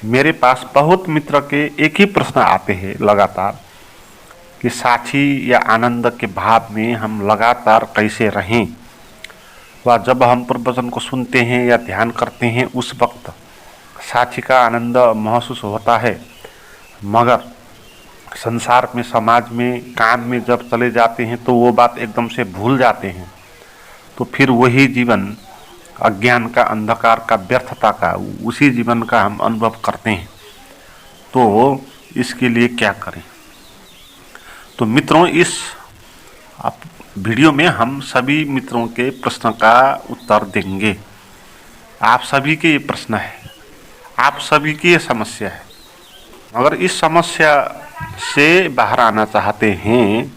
मेरे पास बहुत मित्र के एक ही प्रश्न आते हैं लगातार कि साक्षी या आनंद के भाव में हम लगातार कैसे रहें। व जब हम प्रवचन को सुनते हैं या ध्यान करते हैं उस वक्त साक्षी का आनंद महसूस होता है, मगर संसार में, समाज में, काम में जब चले जाते हैं तो वो बात एकदम से भूल जाते हैं। तो फिर वही जीवन अज्ञान का, अंधकार का, व्यर्थता का, उसी जीवन का हम अनुभव करते हैं। तो इसके लिए क्या करें? तो मित्रों, इस वीडियो में हम सभी मित्रों के प्रश्न का उत्तर देंगे। आप सभी के ये प्रश्न है, आप सभी की ये समस्या है। अगर इस समस्या से बाहर आना चाहते हैं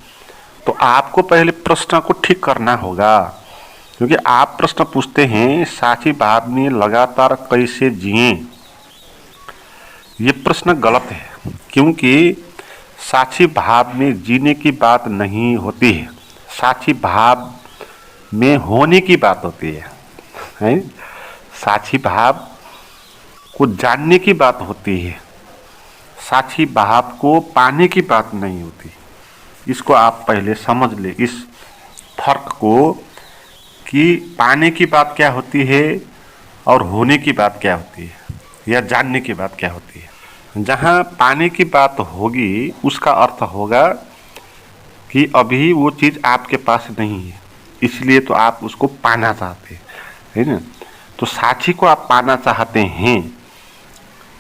तो आपको पहले प्रश्न को ठीक करना होगा, क्योंकि आप प्रश्न पूछते हैं साक्षी भाव में लगातार कैसे जिएं। ये प्रश्न गलत है, क्योंकि साक्षी भाव में जीने की बात नहीं होती है, साक्षी भाव में होने की बात होती है? साक्षी भाव को जानने की बात होती है, साक्षी भाव को पाने की बात नहीं होती। इसको आप पहले समझ ले, इस फर्क को, कि पाने की बात क्या होती है और होने की बात क्या होती है, या जानने की बात क्या होती है। जहाँ पाने की बात होगी उसका अर्थ होगा कि अभी वो चीज़ आपके पास नहीं है, इसलिए तो आप उसको पाना चाहते हैं, है ना। तो साक्षी को आप पाना चाहते हैं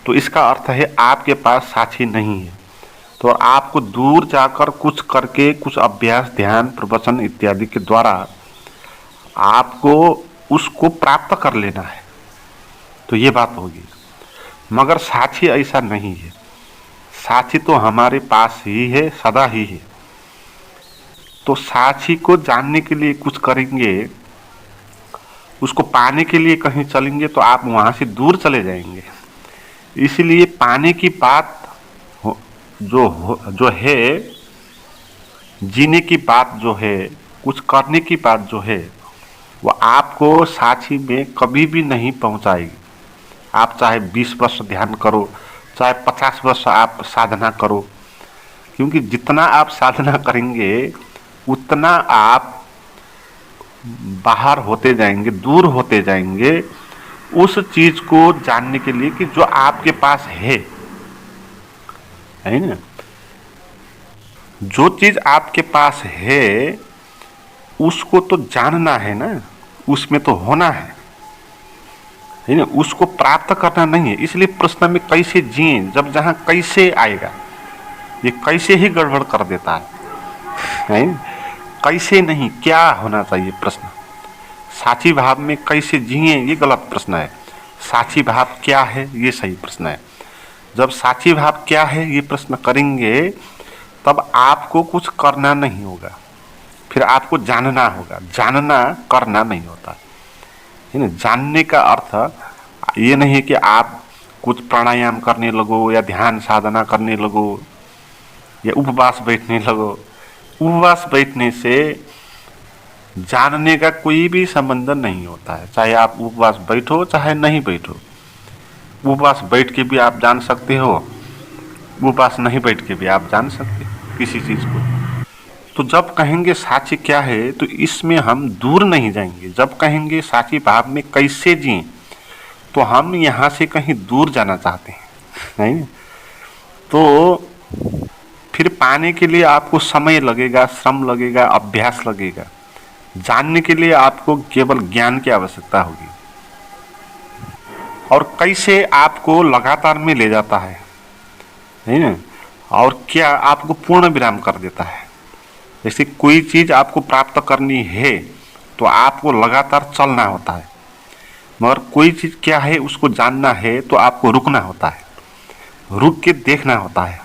तो इसका अर्थ है आपके पास साक्षी नहीं है। तो आपको दूर जाकर कुछ करके, कुछ अभ्यास, ध्यान, प्रवचन इत्यादि के द्वारा आपको उसको प्राप्त कर लेना है, तो ये बात होगी। मगर साक्षी ऐसा नहीं है, साक्षी तो हमारे पास ही है, सदा ही है। तो साक्षी को जानने के लिए कुछ करेंगे, उसको पाने के लिए कहीं चलेंगे तो आप वहाँ से दूर चले जाएंगे। इसलिए पाने की बात जो है, जीने की बात जो है, कुछ करने की बात जो है, वह आपको साक्षी में कभी भी नहीं पहुंचाएगी। आप चाहे 20 वर्ष ध्यान करो, चाहे 50 वर्ष आप साधना करो, क्योंकि जितना आप साधना करेंगे उतना आप बाहर होते जाएंगे, दूर होते जाएंगे उस चीज को जानने के लिए कि जो आपके पास है ना। जो चीज आपके पास है उसको तो जानना है ना, उसमें तो होना है ना, उसको प्राप्त करना नहीं है। इसलिए प्रश्न में कैसे जिए, जब जहां कैसे आएगा, ये कैसे ही गड़बड़ कर देता है ना? कैसे नहीं, क्या होना चाहिए प्रश्न। साक्षी भाव में कैसे जिए, ये गलत प्रश्न है। साक्षी भाव क्या है, ये सही प्रश्न है। जब साक्षी भाव क्या है ये प्रश्न करेंगे तब आपको कुछ करना नहीं होगा, फिर आपको जानना होगा। जानना करना नहीं होता है ना। जानने का अर्थ ये नहीं है कि आप कुछ प्राणायाम करने लगो, या ध्यान साधना करने लगो, या उपवास बैठने लगो। उपवास बैठने से जानने का कोई भी संबंध नहीं होता है, चाहे आप उपवास बैठो चाहे नहीं बैठो। उपवास बैठ के भी आप जान सकते हो, उपवास नहीं बैठ के भी आप जान सकते किसी चीज़ को। तो जब कहेंगे साक्षी क्या है तो इसमें हम दूर नहीं जाएंगे। जब कहेंगे साक्षी भाव में कैसे जिए तो हम यहाँ से कहीं दूर जाना चाहते हैं, नहीं? तो फिर पाने के लिए आपको समय लगेगा, श्रम लगेगा, अभ्यास लगेगा। जानने के लिए आपको केवल ज्ञान की आवश्यकता होगी। और कैसे आपको लगातार में ले जाता है ना, और क्या आपको पूर्ण विराम कर देता है। जैसे कोई चीज़ आपको प्राप्त करनी है तो आपको लगातार चलना होता है, मगर कोई चीज़ क्या है उसको जानना है तो आपको रुकना होता है, रुक के देखना होता है।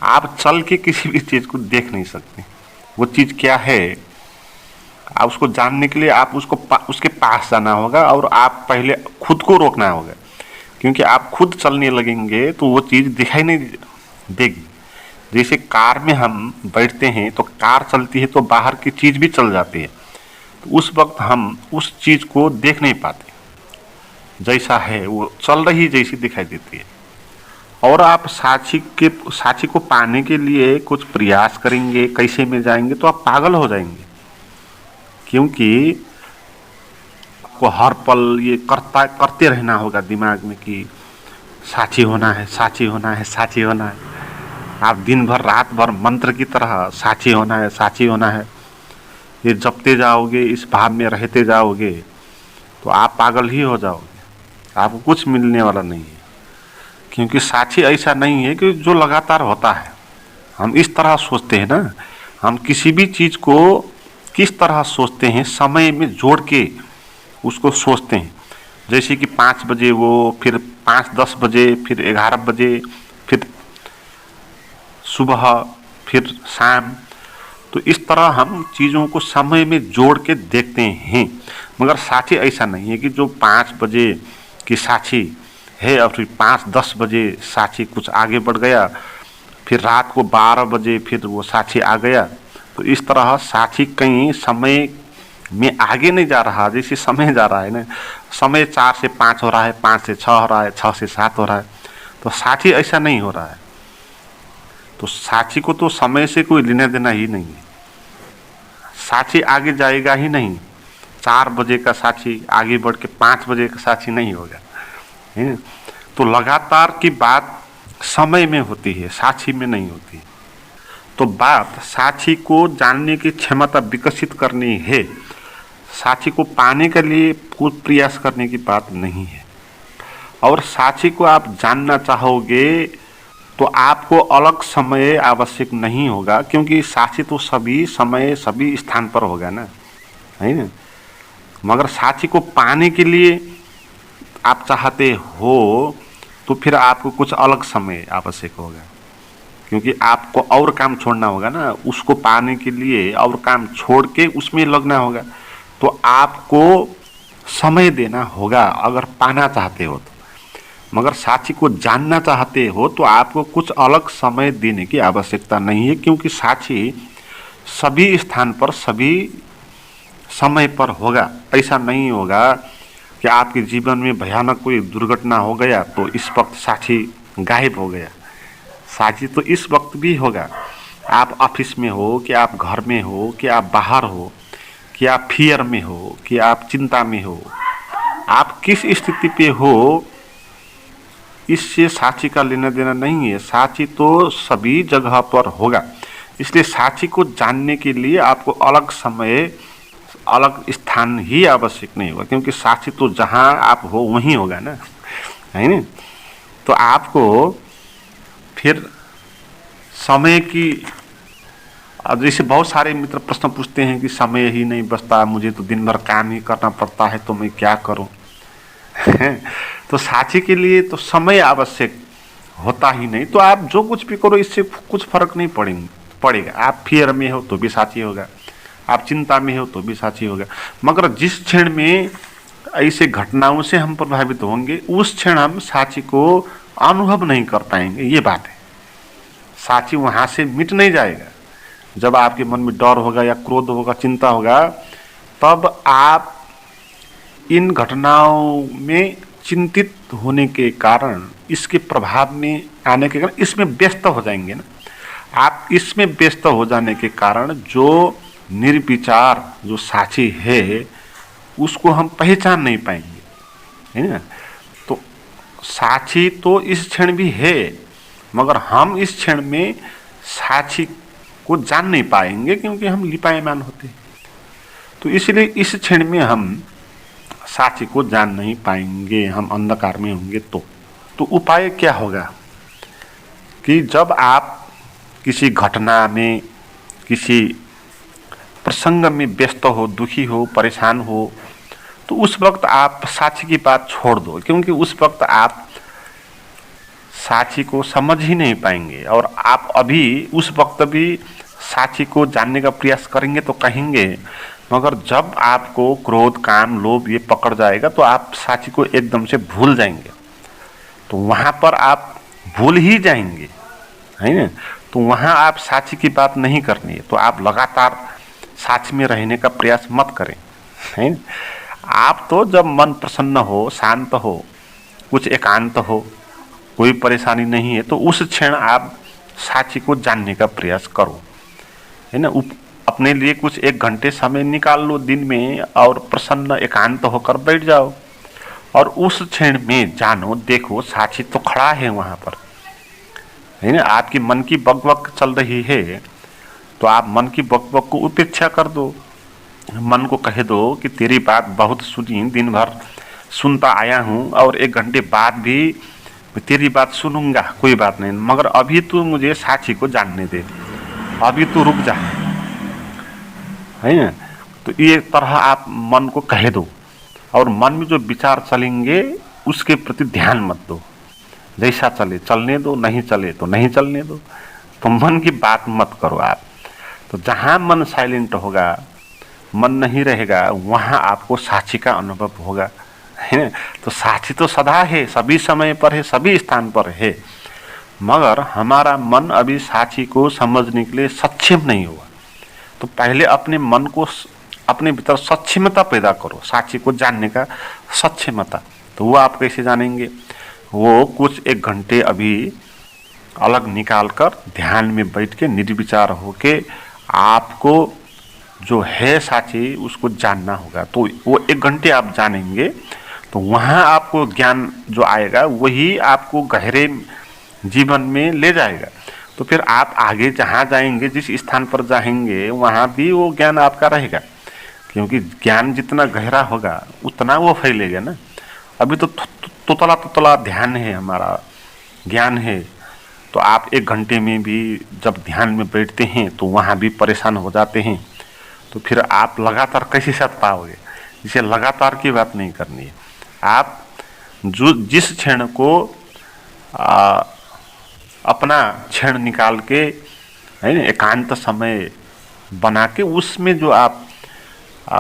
आप चल के किसी भी चीज़ को देख नहीं सकते। वो चीज़ क्या है, आप उसको जानने के लिए आप उसके पास जाना होगा, और आप पहले खुद को रोकना होगा, क्योंकि आप खुद चलने लगेंगे तो वो चीज़ दिखाई नहीं देगी। जैसे कार में हम बैठते हैं तो कार चलती है तो बाहर की चीज़ भी चल जाती है, तो उस वक्त हम उस चीज़ को देख नहीं पाते। जैसा है वो चल रही जैसी दिखाई देती है। और आप साक्षी को पाने के लिए कुछ प्रयास करेंगे, कैसे में जाएंगे, तो आप पागल हो जाएंगे। क्योंकि आपको हर पल ये करते रहना होगा दिमाग में कि साक्षी होना है, साक्षी होना है, साक्षी होना है। आप दिन भर रात भर मंत्र की तरह साक्षी होना है, साक्षी होना है, ये जपते जाओगे, इस भाव में रहते जाओगे तो आप पागल ही हो जाओगे, आपको कुछ मिलने वाला नहीं है। क्योंकि साक्षी ऐसा नहीं है कि जो लगातार होता है। हम इस तरह सोचते हैं ना, हम किसी भी चीज़ को किस तरह सोचते हैं, समय में जोड़ के उसको सोचते हैं। जैसे कि 5 बजे वो, फिर 5-10 बजे, फिर 11 बजे, फिर सुबह, फिर शाम। तो इस तरह हम चीज़ों को समय में जोड़ के देखते हैं। मगर साक्षी ऐसा नहीं है कि जो 5 बजे की साक्षी है और फिर 5-10 बजे साक्षी कुछ आगे बढ़ गया, फिर रात को 12 बजे फिर वो साक्षी आ गया। तो इस तरह साक्षी कहीं समय में आगे नहीं जा रहा, जैसे समय जा रहा है ना, समय 4 से 5 हो रहा है, 5 से 6 हो रहा है, 6 से 7 हो रहा है। तो साक्षी ऐसा नहीं हो रहा है। तो साक्षी को तो समय से कोई लेना देना ही नहीं है। साक्षी आगे जाएगा ही नहीं। 4 बजे का साक्षी आगे बढ़ के 5 बजे का साक्षी नहीं होगा, है। तो लगातार की बात समय में होती है, साक्षी में नहीं होती। तो बात साक्षी को जानने की क्षमता विकसित करनी है, साक्षी को पाने के लिए कुछ प्रयास करने की बात नहीं है। और साक्षी को आप जानना चाहोगे तो आपको अलग समय आवश्यक नहीं होगा, क्योंकि साक्षी तो सभी समय सभी स्थान पर होगा ना, है ना। मगर साक्षी को पाने के लिए आप चाहते हो तो फिर आपको कुछ अलग समय आवश्यक होगा, क्योंकि आपको और काम छोड़ना होगा ना। उसको पाने के लिए और काम छोड़ के उसमें लगना होगा। तो आपको समय देना होगा अगर पाना चाहते हो तो। मगर साक्षी को जानना चाहते हो तो आपको कुछ अलग समय देने की आवश्यकता नहीं है, क्योंकि साक्षी सभी स्थान पर सभी समय पर होगा। ऐसा नहीं होगा कि आपके जीवन में भयानक कोई दुर्घटना हो गया तो इस वक्त साक्षी गायब हो गया। साक्षी तो इस वक्त भी होगा। आप ऑफिस में हो, कि आप घर में हो, कि आप बाहर हो, कि आप फियर में हो, कि आप चिंता में हो, आप किस स्थिति पे हो, इससे साक्षी का लेना देना नहीं है। साक्षी तो सभी जगह पर होगा। इसलिए साक्षी को जानने के लिए आपको अलग समय, अलग स्थान ही आवश्यक नहीं होगा, क्योंकि साक्षी तो जहाँ आप हो वहीं होगा ना, है ना। तो आपको फिर समय की, अब जैसे बहुत सारे मित्र प्रश्न पूछते हैं कि समय ही नहीं बचता, मुझे तो दिन भर काम ही करना पड़ता है, तो मैं क्या करूं। तो साक्षी के लिए तो समय आवश्यक होता ही नहीं। तो आप जो कुछ भी करो इससे कुछ फर्क नहीं पड़ेगा। आप फियर में हो तो भी साक्षी होगा, आप चिंता में हो तो भी साक्षी होगा। मगर जिस क्षण में ऐसे घटनाओं से हम प्रभावित होंगे उस क्षण हम साक्षी को अनुभव नहीं कर पाएंगे। ये बात है। साक्षी वहाँ से मिट नहीं जाएगा। जब आपके मन में डर होगा या क्रोध होगा, चिंता होगा, तब आप इन घटनाओं में चिंतित होने के कारण, इसके प्रभाव में आने के कारण इसमें व्यस्त हो जाएंगे ना। आप इसमें व्यस्त हो जाने के कारण जो निर्विचार जो साक्षी है उसको हम पहचान नहीं पाएंगे, है ना। तो साक्षी तो इस क्षण भी है, मगर हम इस क्षण में साक्षी को जान नहीं पाएंगे, क्योंकि हम लिपायमान होते हैं। तो इसलिए इस क्षण में हम साक्षी को जान नहीं पाएंगे, हम अंधकार में होंगे। तो उपाय क्या होगा कि जब आप किसी घटना में, किसी प्रसंग में व्यस्त हो, दुखी हो, परेशान हो, तो उस वक्त आप साक्षी की बात छोड़ दो, क्योंकि उस वक्त आप साक्षी को समझ ही नहीं पाएंगे। और आप अभी उस वक्त भी साक्षी को जानने का प्रयास करेंगे तो कहेंगे, मगर जब आपको क्रोध, काम, लोभ ये पकड़ जाएगा तो आप साक्षी को एकदम से भूल जाएंगे। तो वहाँ पर आप भूल ही जाएंगे, है ना। तो वहाँ आप साक्षी की बात नहीं करनी है। तो आप लगातार साक्षी में रहने का प्रयास मत करें, है ना। आप तो जब मन प्रसन्न हो, शांत हो, कुछ एकांत हो, कोई परेशानी नहीं है, तो उस क्षण आप साक्षी को जानने का प्रयास करो, है ना। अपने लिए कुछ 1 घंटे समय निकाल लो दिन में और प्रसन्न एकांत होकर बैठ जाओ और उस क्षण में जानो, देखो साक्षी तो खड़ा है वहां पर, है ना। आपकी मन की बकबक चल रही है तो आप मन की बकबक को उपेक्षा कर दो। मन को कह दो कि तेरी बात बहुत सुनी, दिन भर सुनता आया हूँ और 1 घंटे बाद भी तेरी बात सुनूंगा, कोई बात नहीं, मगर अभी तू मुझे साक्षी को जानने दे, अभी तू रुक जा, है ना। तो ये तरह आप मन को कह दो और मन में जो विचार चलेंगे उसके प्रति ध्यान मत दो। जैसा चले चलने दो, नहीं चले तो नहीं चलने दो, तो मन की बात मत करो आप। तो जहाँ मन साइलेंट होगा, मन नहीं रहेगा, वहाँ आपको साक्षी का अनुभव होगा, है ना। तो साक्षी तो सदा है, सभी समय पर है, सभी स्थान पर है, मगर हमारा मन अभी साक्षी को समझने के लिए सक्षम नहीं हुआ। तो पहले अपने मन को, अपने भीतर सक्षमता पैदा करो, साक्षी को जानने का सक्षमता। तो वो आप कैसे जानेंगे? वो कुछ 1 घंटे अभी अलग निकाल कर ध्यान में बैठ के निर्विचार होके आपको जो है साक्षी उसको जानना होगा। तो वो 1 घंटे आप जानेंगे तो वहाँ आपको ज्ञान जो आएगा वही आपको गहरे जीवन में ले जाएगा। तो फिर आप आगे जहाँ जाएंगे, जिस स्थान पर जाएंगे, वहाँ भी वो ज्ञान आपका रहेगा, क्योंकि ज्ञान जितना गहरा होगा उतना वो फैलेगा ना। अभी तो तुतला ध्यान है, हमारा ज्ञान है, तो आप 1 घंटे में भी जब ध्यान में बैठते हैं तो वहाँ भी परेशान हो जाते हैं। तो फिर आप लगातार कैसे साथ पाओगे? इसे लगातार की बात नहीं करनी है। आप जिस क्षण को अपना क्षण निकाल के, है ना, एकांत समय बना के उसमें जो आप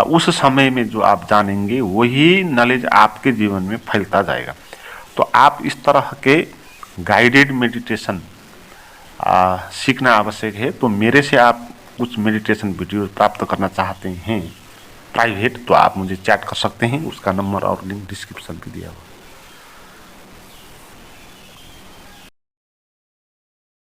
उस समय में जो आप जानेंगे वही नॉलेज आपके जीवन में फैलता जाएगा। तो आप इस तरह के गाइडेड मेडिटेशन सीखना आवश्यक है। तो मेरे से आप कुछ मेडिटेशन वीडियो प्राप्त करना चाहते हैं प्राइवेट, तो आप मुझे चैट कर सकते हैं, उसका नंबर और लिंक डिस्क्रिप्शन में दिया हुआ है।